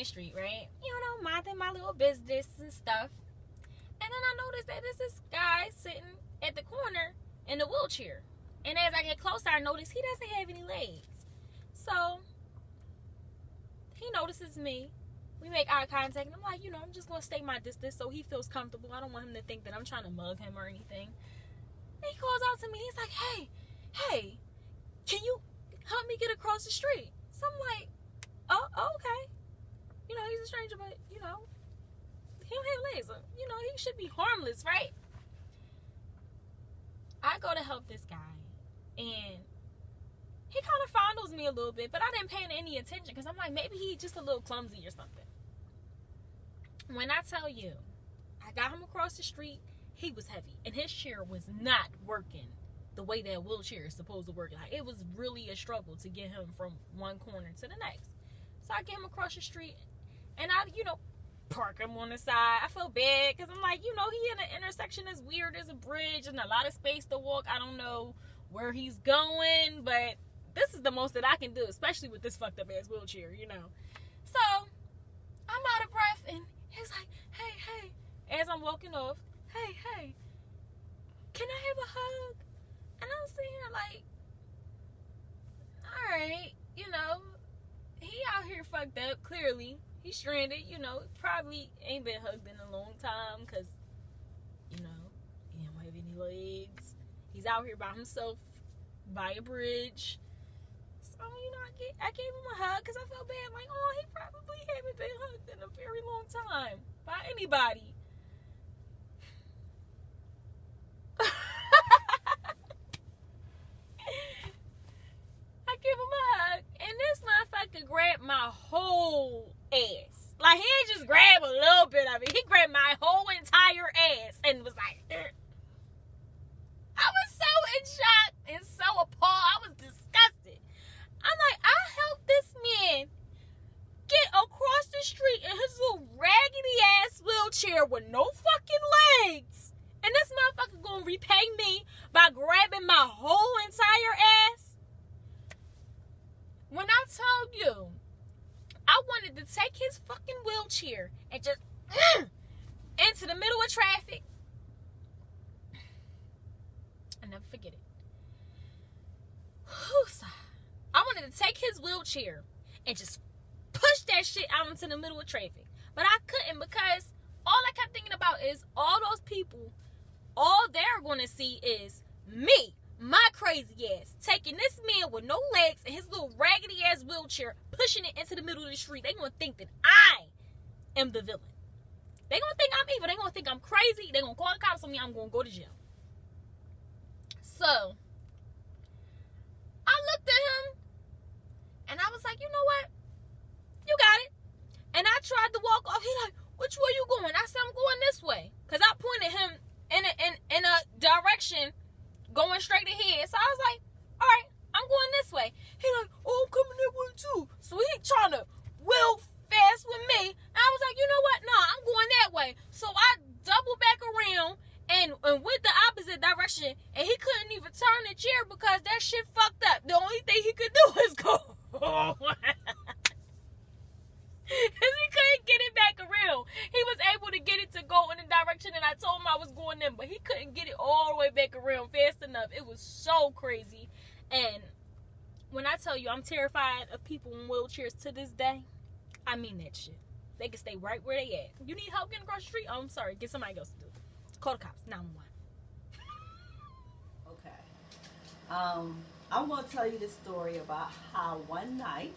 the street, right? Minding my little business and stuff. And then I noticed that there's this guy sitting at the corner in a wheelchair. And as I get closer, I notice he doesn't have any legs. So he notices me. We make eye contact, and I'm like, I'm just going to stay my distance so he feels comfortable. I don't want him to think that I'm trying to mug him or anything. And he calls out to me. He's like, hey, can you help me get across the street? So I'm like, oh, okay. He's a stranger, but, he don't have legs. He should be harmless, right? I go to help this guy, and he kind of fondles me a little bit, but I didn't pay any attention because I'm like, maybe he's just a little clumsy or something. When I tell you, I got him across the street, he was heavy, and his chair was not working the way that wheelchair is supposed to work. Like, it was really a struggle to get him from one corner to the next. So I get him across the street, and I, park him on the side. I feel bad because I'm like, he in an intersection that's weird. There's a bridge and a lot of space to walk. I don't know where he's going, but this is the most that I can do, especially with this fucked up ass wheelchair, So I'm out of breath, and he's like, hey, as I'm walking off, hey, can I have a hug? And I'm sitting here like, all right, he out here fucked up, clearly. He's stranded, probably ain't been hugged in a long time because, he don't have any legs. He's out here by himself by a bridge. So, I gave him a hug because I felt bad. Like, oh, he probably haven't been hugged in a very long time by anybody. I give him a hug, and this motherfucker grabbed my whole ass. Like, he didn't just grab a little bit of it. He grabbed my whole entire ass and was like, ugh. I was so in shock and so appalled. I was disgusted. I'm like, I helped this man get across the street in his little raggedy ass wheelchair with no fucking legs. And this motherfucker gonna repay me by grabbing my whole entire ass? When I told you, I wanted to take his fucking wheelchair and just into the middle of traffic. I'll never forget it. I wanted to take his wheelchair and just push that shit out into the middle of traffic. But I couldn't because all I kept thinking about is all those people, all they're going to see is me, my crazy ass, taking this man with no legs and his little raggedy ass wheelchair, pushing it into the middle of the street. They're going to think that I am the villain. They're going to think I'm evil. They're going to think I'm crazy. They're going to call the cops on me. I'm going to go to jail. So, I looked at him and I was like, you know what? You got it. And I tried to walk off. He like, which way you going? I said, I'm going this way. Because I pointed him in a direction going straight ahead. So I was like, all right, I'm going this way. He like, oh, I'm coming that way too. So he trying to wheel fast with me. And I was like, you know what? No, I'm going that way. So I doubled back around and went the opposite direction. And he couldn't even turn the chair because that shit fucked up. The only thing he could do was go. Because he couldn't get it back around. He was able to get it to go in the direction that I told him I was going in, but he couldn't get it all the way back around fast enough. It was so crazy. And when I tell you I'm terrified of people in wheelchairs to this day, I mean that shit. They can stay right where they at. You need help getting across the street? Oh, I'm sorry. Get somebody else to do it. Call the cops. 911. Okay. I'm going to tell you this story about how one night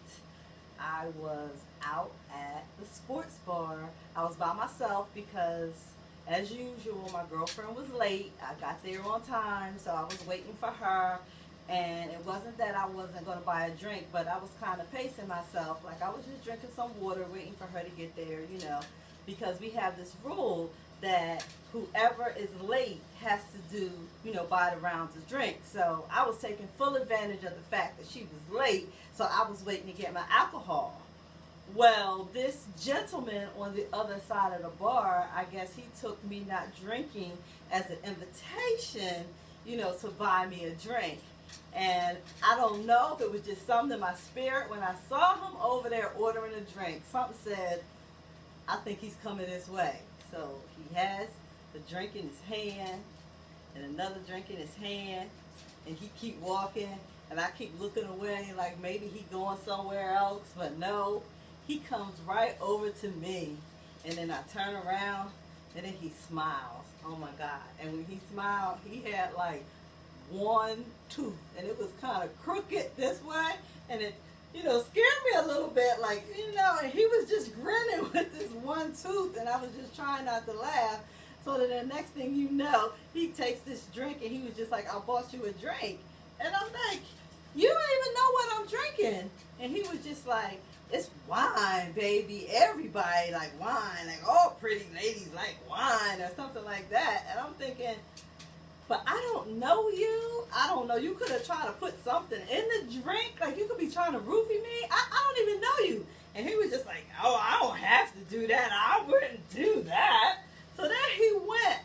I was out at the sports bar. I was by myself because, as usual, my girlfriend was late. I got there on time, so I was waiting for her. And it wasn't that I wasn't going to buy a drink, but I was kind of pacing myself. Like, I was just drinking some water, waiting for her to get there, because we have this rule that whoever is late has to do, buy the rounds of drink. So I was taking full advantage of the fact that she was late, so I was waiting to get my alcohol. Well, this gentleman on the other side of the bar, I guess he took me not drinking as an invitation, to buy me a drink. And I don't know if it was just something in my spirit. When I saw him over there ordering a drink, something said, I think he's coming this way. So he has the drink in his hand and another drink in his hand, and he keep walking, and I keep looking away like maybe he going somewhere else, but no, he comes right over to me, and then I turn around, and then he smiles. Oh my God. And when he smiled, he had like one tooth, and it was kind of crooked this way, and it, you know, scared me a little bit, like, you know, and he was just grinning with this one tooth, and I was just trying not to laugh. So then the next thing you know, he takes this drink, and he was just like, I bought you a drink. And I'm like, you don't even know what I'm drinking. And he was just like, it's wine, baby. Everybody like wine. Like, all pretty ladies like wine or something like that. And I'm thinking, but I don't know you. I don't know. You could have tried to put something in the drink. Like, you could be trying to roofie me. I don't even know you. And he was just like, oh, I don't have to do that. I wouldn't do that. So then he went.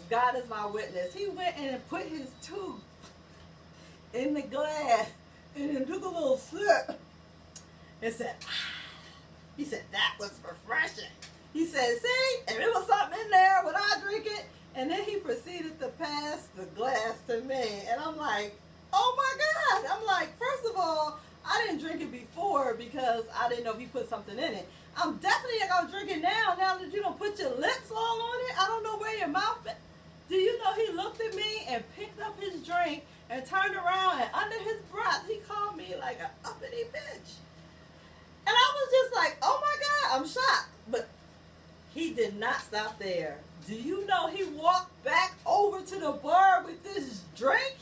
God is my witness. He went and put his tooth in the glass and then took a little sip and said, ah. He said, that was refreshing. He said, see, if there was something in there, would I drink it? And then he proceeded to pass the glass to me. And I'm like, oh my God. I'm like, first of all, I didn't drink it before because I didn't know if he put something in it. I'm definitely not going to drink it now that you don't put your lips all on it. I don't know where your mouth is. Do you know he looked at me and picked up his drink and turned around, and under his breath, he called me like an uppity bitch. And I was just like, oh my God, I'm shocked. But he did not stop there. Do you know he walked back over to the bar with this drink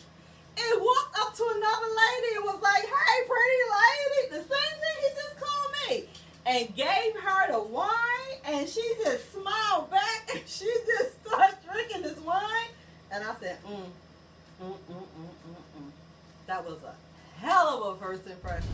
and walked up to another lady and was like, hey, pretty lady, the same thing he just called me, and gave her the wine, and she just smiled back, and she just started drinking this wine. And I said, That was a hell of a first impression.